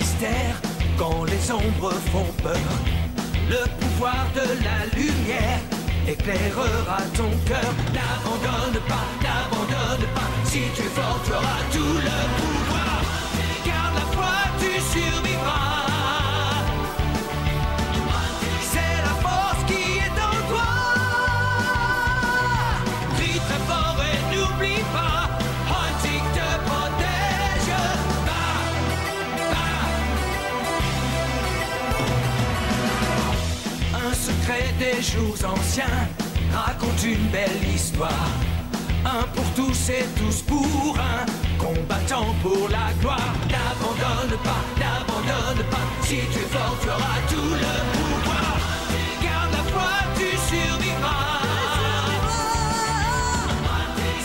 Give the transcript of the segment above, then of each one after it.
mystère quand les ombres font peur. Le pouvoir de la lumière éclairera ton cœur. N'abandonne pas, si tu es fort, tu auras tout le pouvoir. Garde la foi, tu survivras. C'est la force qui est en toi. Crie très fort et n'oublie pas, Hunting te protège. Un secret des jours anciens raconte une belle histoire. Un pour tous et tous pour un, combattant pour la gloire. N'abandonne pas, si tu es fort, tu auras tout le pouvoir. Garde la foi, tu survivras.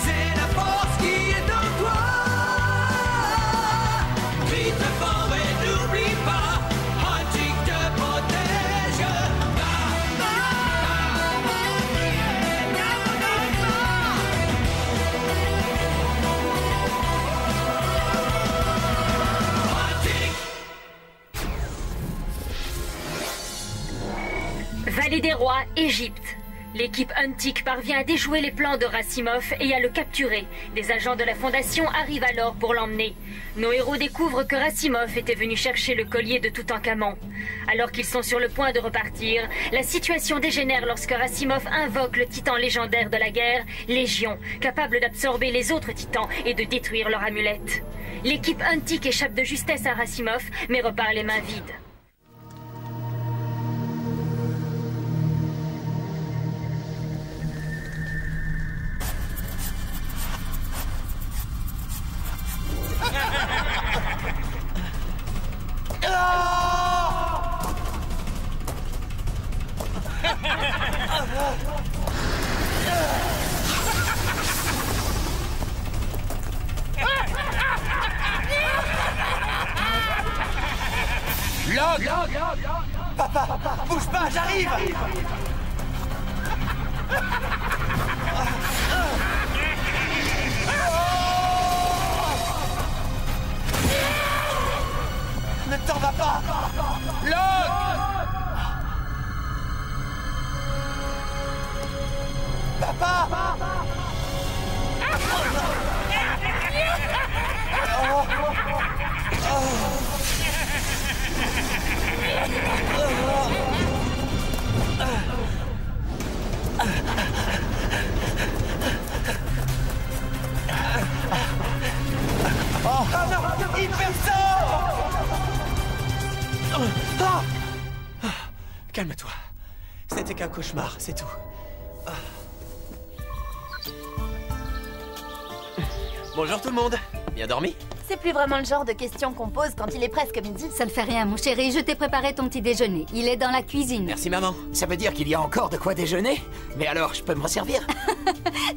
C'est la force qui est en toi. Crie très fort et n'oublie pas, Hunting te protège. Vallée des Rois, Égypte. L'équipe Huntic parvient à déjouer les plans de Rassimov et à le capturer. Des agents de la Fondation arrivent alors pour l'emmener. Nos héros découvrent que Rassimov était venu chercher le collier de Toutankhamon. Alors qu'ils sont sur le point de repartir, la situation dégénère lorsque Rassimov invoque le titan légendaire de la guerre, Légion, capable d'absorber les autres titans et de détruire leur amulette. L'équipe Huntic échappe de justesse à Rassimov, mais repart les mains vides. Papa, bouge pas, j'arrive. Ne t'en va pas. Locke. Papa. Oh non, il perd ça. Calme-toi. C'était qu'un cauchemar, c'est tout. Bonjour tout le monde. Bien dormi? C'est plus vraiment le genre de questions qu'on pose quand il est presque midi. Ça ne fait rien, mon chéri. Je t'ai préparé ton petit déjeuner. Il est dans la cuisine. Merci maman. Ça veut dire qu'il y a encore de quoi déjeuner? Mais alors, je peux me resservir?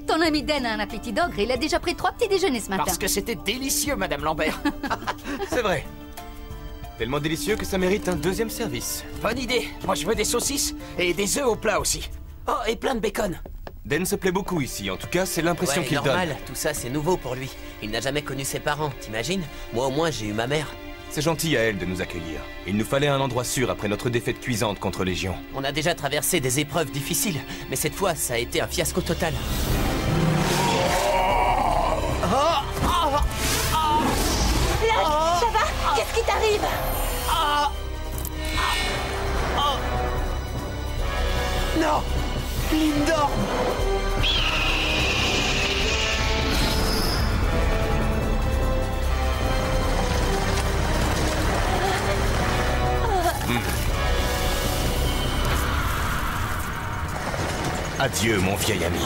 Ton ami Dan a un appétit d'ogre. Il a déjà pris 3 petits déjeuners ce matin. Parce que c'était délicieux, Madame Lambert. C'est vrai. Tellement délicieux que ça mérite un deuxième service. Bonne idée. Moi, je veux des saucisses et des œufs au plat aussi. Oh, et plein de bacon. Dan se plaît beaucoup ici, en tout cas, c'est l'impression qu'il donne. Normal, tout ça c'est nouveau pour lui. Il n'a jamais connu ses parents, t'imagines? Moi au moins j'ai eu ma mère. C'est gentil à elle de nous accueillir. Il nous fallait un endroit sûr après notre défaite cuisante contre Légion. On a déjà traversé des épreuves difficiles, mais cette fois ça a été un fiasco total. Locke, ça va? Qu'est-ce qui t'arrive? Non! Lindorm! Adieu, mon vieil ami.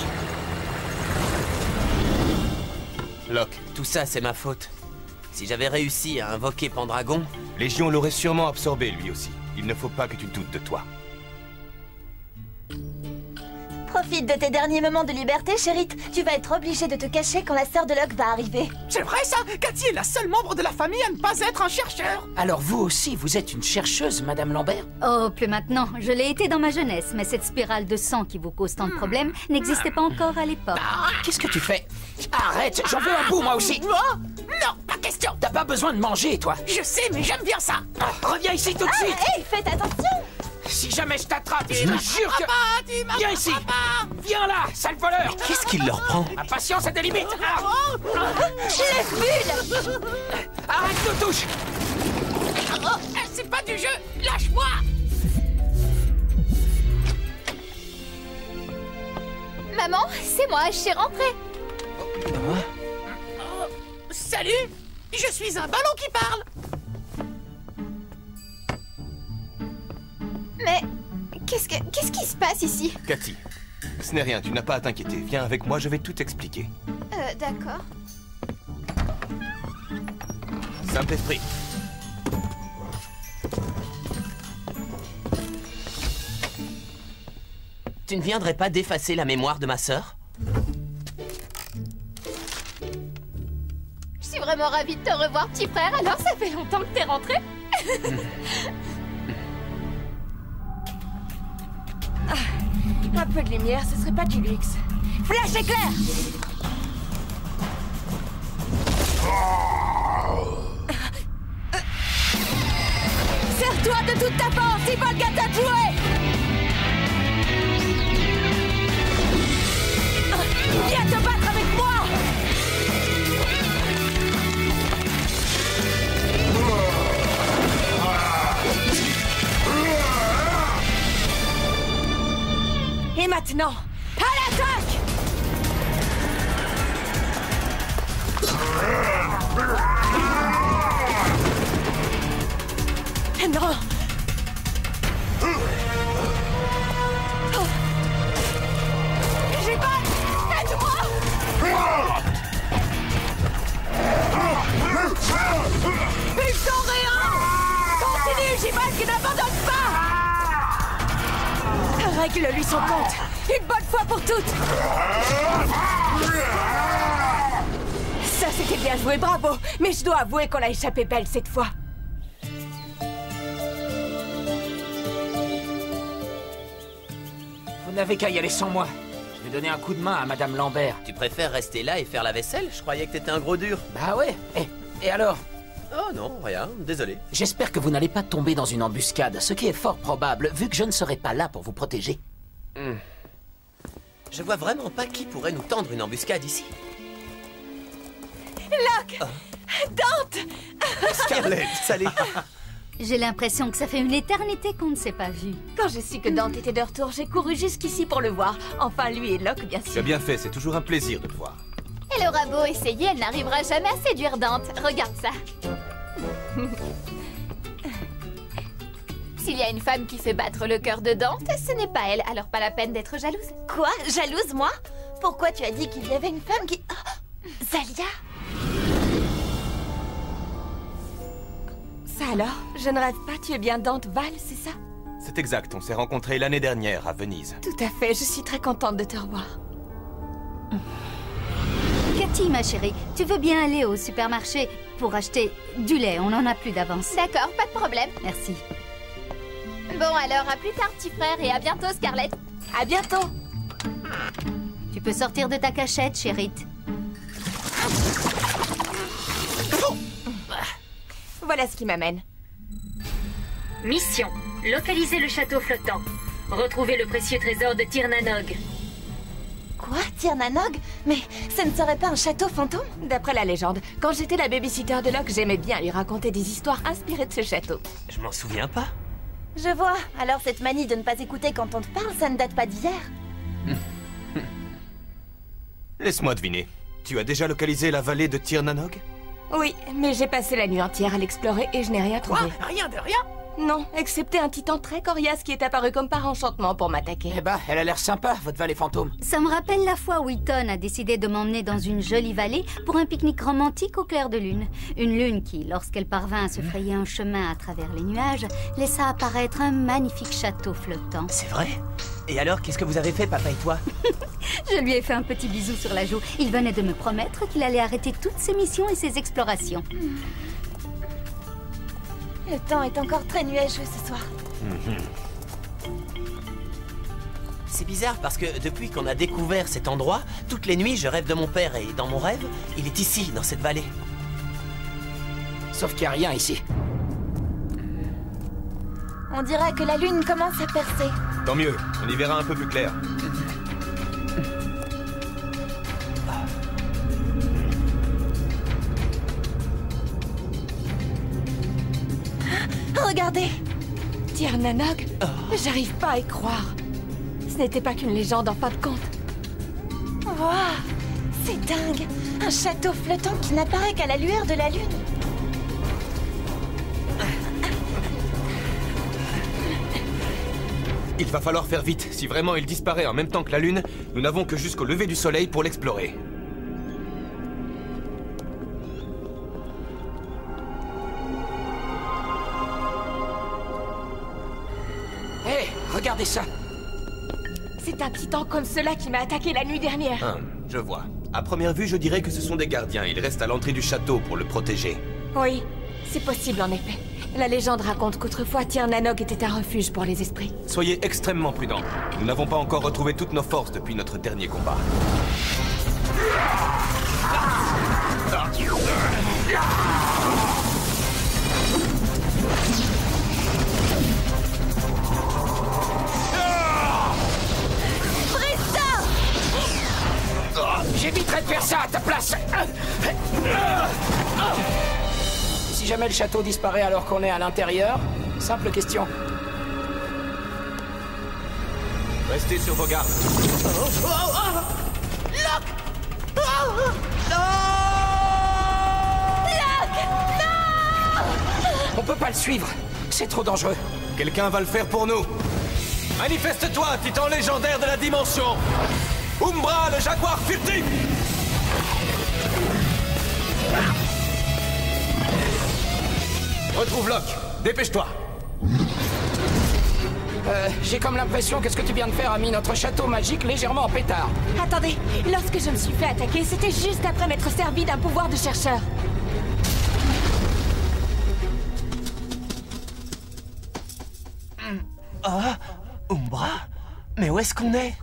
Locke, tout ça c'est ma faute. Si j'avais réussi à invoquer Pendragon... Légion l'aurait sûrement absorbé lui aussi. Il ne faut pas que tu doutes de toi. Profite de tes derniers moments de liberté, Chérite. Tu vas être obligée de te cacher quand la sœur de Locke va arriver. C'est vrai ça? Cathy est la seule membre de la famille à ne pas être un chercheur. Alors vous aussi, vous êtes une chercheuse, Madame Lambert? Oh, plus maintenant. Je l'ai été dans ma jeunesse, mais cette spirale de sang qui vous cause tant de problèmes n'existait pas encore à l'époque. Qu'est-ce que tu fais? Arrête, j'en veux un bout moi aussi. Non, pas question. T'as pas besoin de manger, toi. Je sais, mais j'aime bien ça. Reviens ici tout de suite. Hé, faites attention. Si jamais je t'attrape, je te jure que... Viens ici. Viens là, sale voleur. Qu'est-ce qu'il leur prend? Ma patience a des limites. Laisse bulle. Arrête de touche. C'est pas du jeu. Lâche-moi. Maman, c'est moi, je suis rentrée. Salut. Je suis un ballon qui parle. Mais qu'est-ce qui se passe ici? Cathy, ce n'est rien, tu n'as pas à t'inquiéter. Viens avec moi, je vais tout expliquer. D'accord. Saint-Esprit. Tu ne viendrais pas d'effacer la mémoire de ma sœur? Je suis vraiment ravie de te revoir, petit frère. Alors, ça fait longtemps que t'es rentré? Un peu de lumière, ce serait pas du luxe. Flash éclair! Serre-toi de toute ta force, il va le gars t'a joué! Viens te battre avec moi! Et maintenant, à l'attaque! Non! J'ai pas... Aide-moi! Pulsion Réant! Continue, Jimal, qui n'abandonne pas! Règle-lui son compte! Une bonne fois pour toutes! Ça, c'était bien joué, bravo! Mais je dois avouer qu'on a échappé belle cette fois. Vous n'avez qu'à y aller sans moi. Je vais donner un coup de main à Madame Lambert. Tu préfères rester là et faire la vaisselle? Je croyais que t'étais un gros dur. Bah ouais. Et alors? Oh non, rien, désolé. J'espère que vous n'allez pas tomber dans une embuscade, ce qui est fort probable, vu que je ne serai pas là pour vous protéger. Je vois vraiment pas qui pourrait nous tendre une embuscade ici. Locke! Dante! Scarlett, salut! J'ai l'impression que ça fait une éternité qu'on ne s'est pas vu. Quand j'ai su que Dante était de retour, j'ai couru jusqu'ici pour le voir. Enfin, lui et Locke, bien Tu as sûr. bien fait, c'est toujours un plaisir de te voir. Elle aura beau essayer, elle n'arrivera jamais à séduire Dante. Regarde ça. S'il y a une femme qui fait battre le cœur de Dante, ce n'est pas elle, alors pas la peine d'être jalouse. Quoi? Jalouse, moi? Pourquoi tu as dit qu'il y avait une femme qui... Oh, Zalia? Ça alors? Je ne rêve pas, tu es bien Dante Val, c'est ça? C'est exact, on s'est rencontrés l'année dernière à Venise. Tout à fait, je suis très contente de te revoir. Cathy, ma chérie, tu veux bien aller au supermarché pour acheter du lait? On n'en a plus d'avance. D'accord, pas de problème. Merci. Bon alors, à plus tard, petit frère, et à bientôt, Scarlett. À bientôt! Tu peux sortir de ta cachette, chérite. Voilà ce qui m'amène. Mission. Localiser le château flottant. Retrouver le précieux trésor de Tir Na Nog. Quoi? Tir Na Nog? Mais ce ne serait pas un château fantôme? D'après la légende, quand j'étais la babysitter de Locke, j'aimais bien lui raconter des histoires inspirées de ce château. Je m'en souviens pas. Je vois. Alors cette manie de ne pas écouter quand on te parle, ça ne date pas d'hier. Laisse-moi deviner. Tu as déjà localisé la vallée de Tir Na Nog? Oui, mais j'ai passé la nuit entière à l'explorer et je n'ai rien trouvé. Rien de rien. Non, excepté un titan très coriace qui est apparu comme par enchantement pour m'attaquer. Eh ben, elle a l'air sympa, votre vallée fantôme. Ça me rappelle la fois où Eaton a décidé de m'emmener dans une jolie vallée pour un pique-nique romantique au clair de lune. Une lune qui, lorsqu'elle parvint à se frayer un chemin à travers les nuages, laissa apparaître un magnifique château flottant. C'est vrai? Et alors, qu'est-ce que vous avez fait, papa et toi? Je lui ai fait un petit bisou sur la joue. Il venait de me promettre qu'il allait arrêter toutes ses missions et ses explorations. Le temps est encore très nuageux ce soir. C'est bizarre parce que depuis qu'on a découvert cet endroit, toutes les nuits je rêve de mon père et dans mon rêve, il est ici, dans cette vallée. Sauf qu'il n'y a rien ici. On dirait que la lune commence à percer. Tant mieux, on y verra un peu plus clair. Regardez! Tir Nanog, j'arrive pas à y croire. Ce n'était pas qu'une légende en fin de compte. Waouh! C'est dingue! Un château flottant qui n'apparaît qu'à la lueur de la lune. Il va falloir faire vite. Si vraiment il disparaît en même temps que la Lune, nous n'avons que jusqu'au lever du soleil pour l'explorer. Hé, regardez ça. C'est un titan comme cela qui m'a attaqué la nuit dernière. Je vois. À première vue, je dirais que ce sont des gardiens. Ils restent à l'entrée du château pour le protéger. Oui, c'est possible en effet. La légende raconte qu'autrefois Tir Nanog était un refuge pour les esprits. Soyez extrêmement prudents. Nous n'avons pas encore retrouvé toutes nos forces depuis notre dernier combat. J'éviterai de faire ça à ta place. Si jamais le château disparaît alors qu'on est à l'intérieur, simple question. Restez sur vos gardes. On peut pas le suivre. C'est trop dangereux. Quelqu'un va le faire pour nous. Manifeste-toi, titan légendaire de la dimension. Umbra, le jaguar furtif. Retrouve Locke. Dépêche-toi. J'ai comme l'impression que ce que tu viens de faire a mis notre château magique légèrement en pétard. Attendez, lorsque je me suis fait attaquer, c'était juste après m'être servi d'un pouvoir de chercheur. Ah, Umbra? Mais où est-ce qu'on est?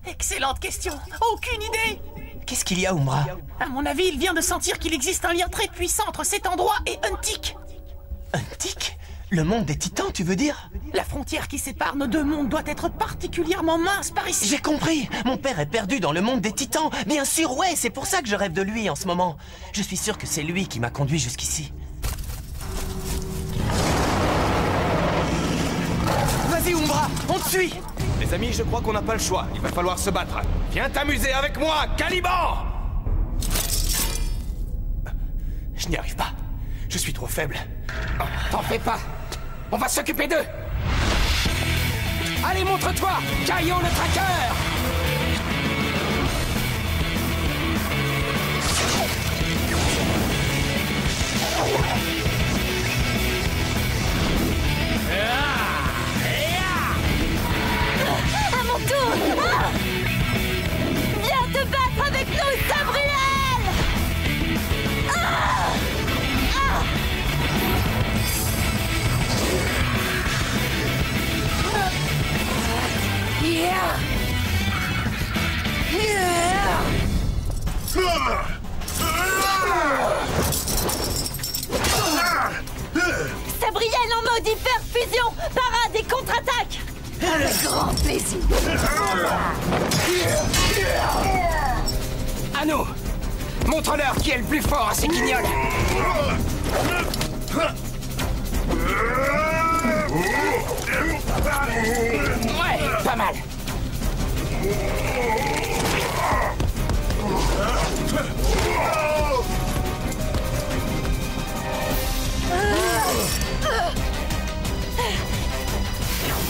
Excellente question. Aucune idée. Qu'est-ce qu'il y a, Umbra? À mon avis, il vient de sentir qu'il existe un lien très puissant entre cet endroit et Untik. Untik? Le monde des titans, tu veux dire? La frontière qui sépare nos deux mondes doit être particulièrement mince par ici. J'ai compris. Mon père est perdu dans le monde des titans. Bien sûr, ouais, c'est pour ça que je rêve de lui en ce moment. Je suis sûr que c'est lui qui m'a conduit jusqu'ici. Vas-y, Umbra, on te suit. Les amis, je crois qu'on n'a pas le choix. Il va falloir se battre. Viens t'amuser avec moi, Caliban! Je n'y arrive pas. Je suis trop faible. T'en fais pas. On va s'occuper d'eux. Allez, montre-toi, Caillot le traqueur. À mon tour! Ah! Viens te battre avec nous, Sabriel! Ah! Ah! Sabriel en mode hyper-fusion! Parade et contre-attaque! Avec grand plaisir. À nous. Montre-leur qui est le plus fort à ces guignols. Ouais, pas mal.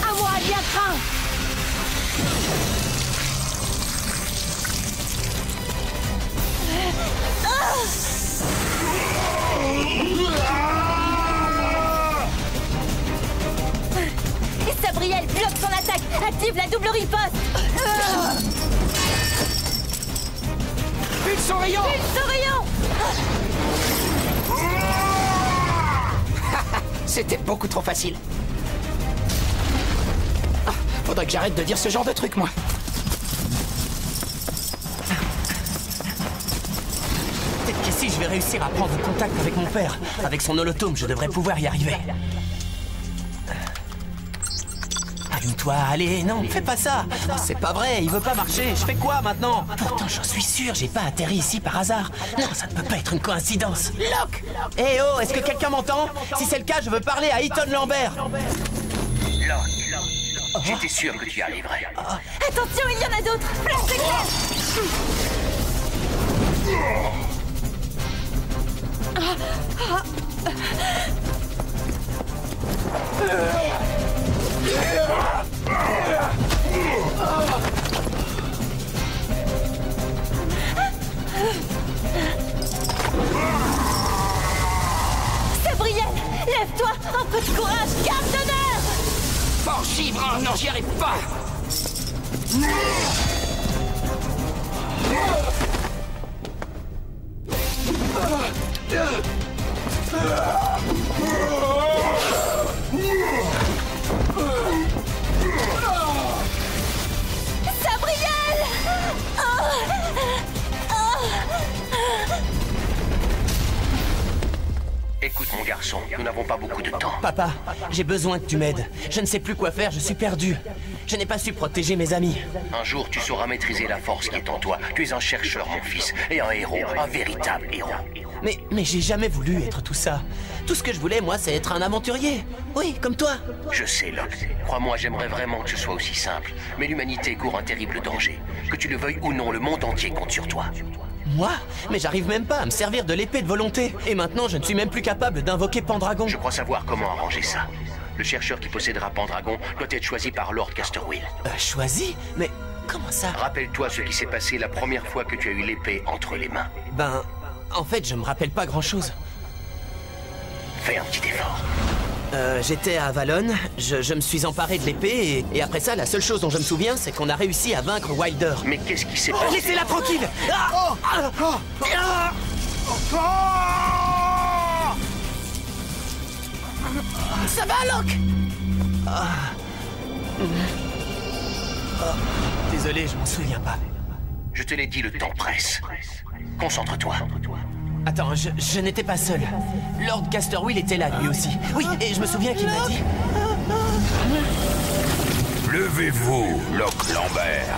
À moi, Liatrin! Et Sabriel bloque son attaque! Active la double riposte! Pulse son rayon. Pulse son rayon! C'était beaucoup trop facile. Ah, faudrait que j'arrête de dire ce genre de truc, moi. T'es Jusqu'ici, je vais réussir à prendre contact avec mon père. Avec son holotome, je devrais pouvoir y arriver. Allume-toi, allez, non, fais pas ça. Oh, c'est pas vrai, il veut pas marcher. Je fais quoi maintenant? Pourtant, j'en suis sûr, j'ai pas atterri ici par hasard. Non, ça ne peut pas être une coïncidence. Locke! Eh oh, est-ce que quelqu'un m'entend? Si c'est le cas, je veux parler à Ethan Lambert. Locke, j'étais sûr que tu y arriverais. Attention, il y en a d'autres. Flash d'éclair. Sabriel, lève-toi, un peu de courage, garde d'honneur. Fort givre, non, j'y arrive pas. Sabriel! Écoute mon garçon, nous n'avons pas beaucoup de temps. Papa, j'ai besoin que tu m'aides. Je ne sais plus quoi faire, je suis perdu. Je n'ai pas su protéger mes amis. Un jour, tu sauras maîtriser la force qui est en toi. Tu es un chercheur, mon fils, et un héros, un véritable héros. Mais j'ai jamais voulu être tout ça. Tout ce que je voulais, moi, c'est être un aventurier. Oui, comme toi. Je sais, Locke. Crois-moi, j'aimerais vraiment que ce soit aussi simple. Mais l'humanité court un terrible danger. Que tu le veuilles ou non, le monde entier compte sur toi. Moi? Mais j'arrive même pas à me servir de l'épée de volonté. Et maintenant, je ne suis même plus capable d'invoquer Pendragon. Je crois savoir comment arranger ça. Le chercheur qui possédera Pendragon doit être choisi par Lord Casterwill. Choisi? Mais comment ça? Rappelle-toi ce qui s'est passé la première fois que tu as eu l'épée entre les mains. Ben, en fait, je me rappelle pas grand-chose. Fais un petit effort. J'étais à Avalon, je me suis emparé de l'épée et après ça, la seule chose dont je me souviens, c'est qu'on a réussi à vaincre Wilder. Mais qu'est-ce qui s'est passé? Laissez-la tranquille! Ça va, Locke? Désolé, je m'en souviens pas. Je te l'ai dit, le temps presse. Concentre-toi. Attends, je n'étais pas seul. Lord Casterwill était là, lui aussi. Oui, et je me souviens qu'il m'a dit... Levez-vous, Locke Lambert.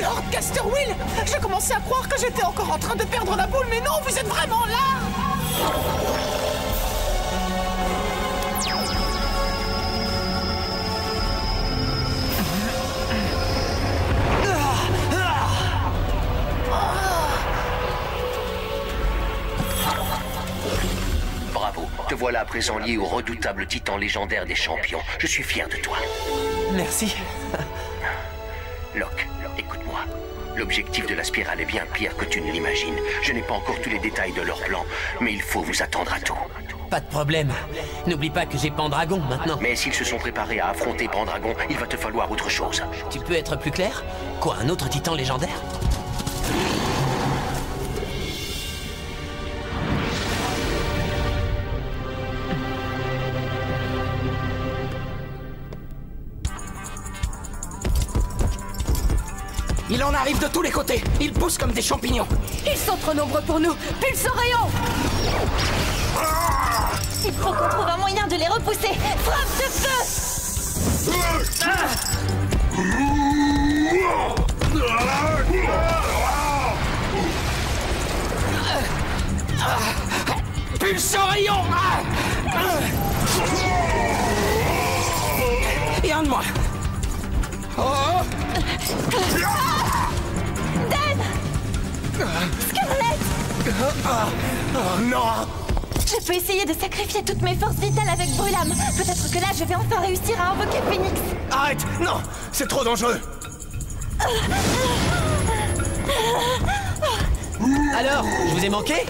Lord Casterwill! Je commençais à croire que j'étais encore en train de perdre la boule, mais non, vous êtes vraiment là! Bravo, te voilà à présent lié au redoutable titan légendaire des champions. Je suis fier de toi. Merci. Locke, écoute-moi. L'objectif de la spirale est bien pire que tu ne l'imagines. Je n'ai pas encore tous les détails de leur plan, mais il faut vous attendre à tout. Pas de problème. N'oublie pas que j'ai Pendragon maintenant. Mais s'ils se sont préparés à affronter Pendragon, il va te falloir autre chose. Tu peux être plus clair? Quoi, un autre titan légendaire? Il en arrive de tous les côtés. Ils poussent comme des champignons. Ils sont trop nombreux pour nous. Pulse rayon. Il faut qu'on trouve un moyen de les repousser. Frappe de feu. Pulse rayon. Et un de moi. Scarlett! Oh non! Je peux essayer de sacrifier toutes mes forces vitales avec Brûlame. Peut-être que là, je vais enfin réussir à invoquer Phoenix. Arrête! Non! C'est trop dangereux! Alors, je vous ai manqué?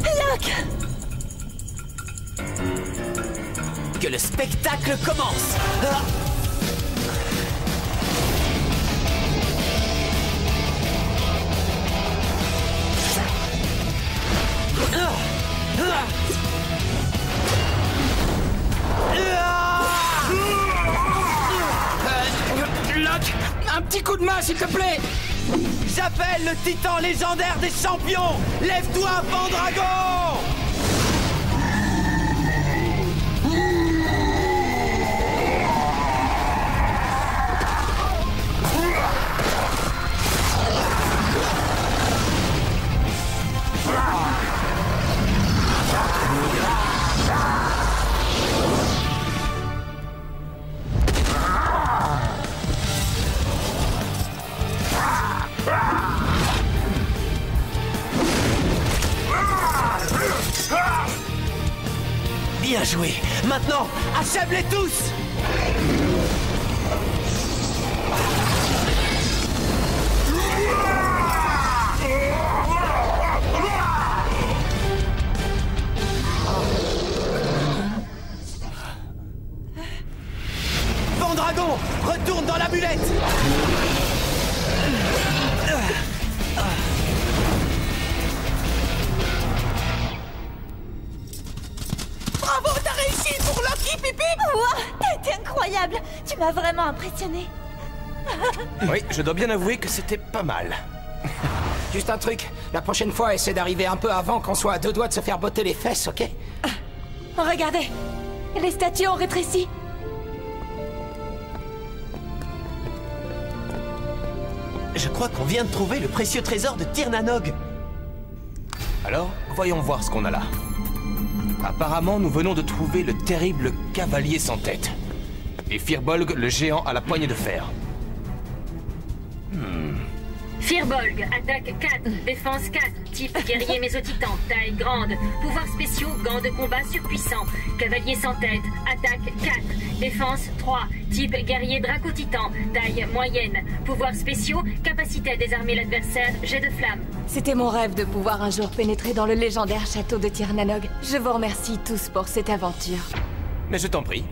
Locke! Que le spectacle commence! Locke, un petit coup de main, s'il te plaît! J'appelle le titan légendaire des champions! Lève-toi, Pendragon! Bien joué. Maintenant, achève-les tous. Pendragon, retourne dans la mulette. Bravo, t'as réussi pour Loki, Pipi! Wow, t'as été incroyable! Tu m'as vraiment impressionné. Oui, je dois bien avouer que c'était pas mal. Juste un truc, la prochaine fois, essaie d'arriver un peu avant qu'on soit à 2 doigts de se faire botter les fesses, ok? Regardez, les statues ont rétréci. Je crois qu'on vient de trouver le précieux trésor de Tir Na Nog. Alors, voyons voir ce qu'on a là. Apparemment, nous venons de trouver le terrible cavalier sans tête. Et Firbolg, le géant à la poignée de fer. Firbolg, attaque 4, défense 4, type guerrier mésotitan, taille grande, pouvoirs spéciaux, gants de combat surpuissants, cavalier sans tête, attaque 4, défense 3, type guerrier dracotitan, taille moyenne, pouvoirs spéciaux, capacité à désarmer l'adversaire, jet de flamme. C'était mon rêve de pouvoir un jour pénétrer dans le légendaire château de Tir Na Nog. Je vous remercie tous pour cette aventure. Mais je t'en prie.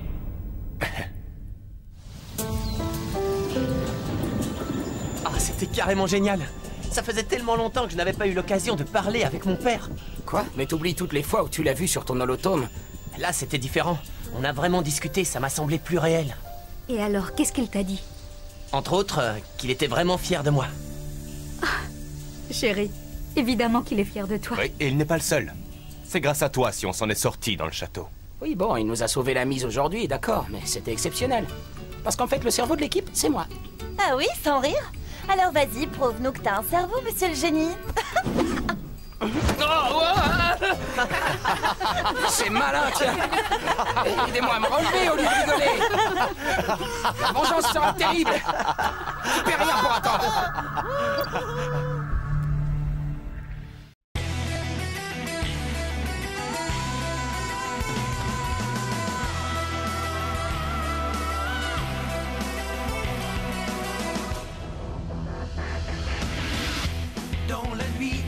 C'était carrément génial. Ça faisait tellement longtemps que je n'avais pas eu l'occasion de parler avec mon père. Quoi? Mais t'oublies toutes les fois où tu l'as vu sur ton holotome. Là, c'était différent. On a vraiment discuté, ça m'a semblé plus réel. Et alors, qu'est-ce qu'il t'a dit? Entre autres, qu'il était vraiment fier de moi. Chérie, évidemment qu'il est fier de toi. Oui, et il n'est pas le seul. C'est grâce à toi si on s'en est sorti dans le château. Oui, bon, il nous a sauvé la mise aujourd'hui, d'accord, mais c'était exceptionnel. Parce qu'en fait, le cerveau de l'équipe, c'est moi. Ah oui, sans rire? Alors vas-y, prouve-nous que t'as un cerveau, monsieur le génie. C'est malin, tiens. Aidez-moi à me relever au lieu de rigoler. La vengeance sera terrible. Tu perds rien pour attendre.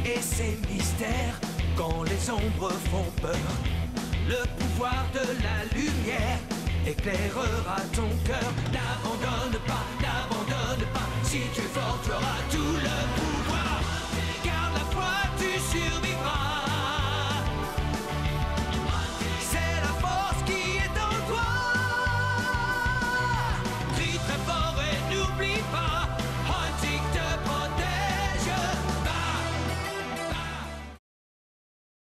Et ses mystères, quand les ombres font peur, le pouvoir de la lumière éclairera ton cœur. N'abandonne pas, si tu es fort, tu auras tout le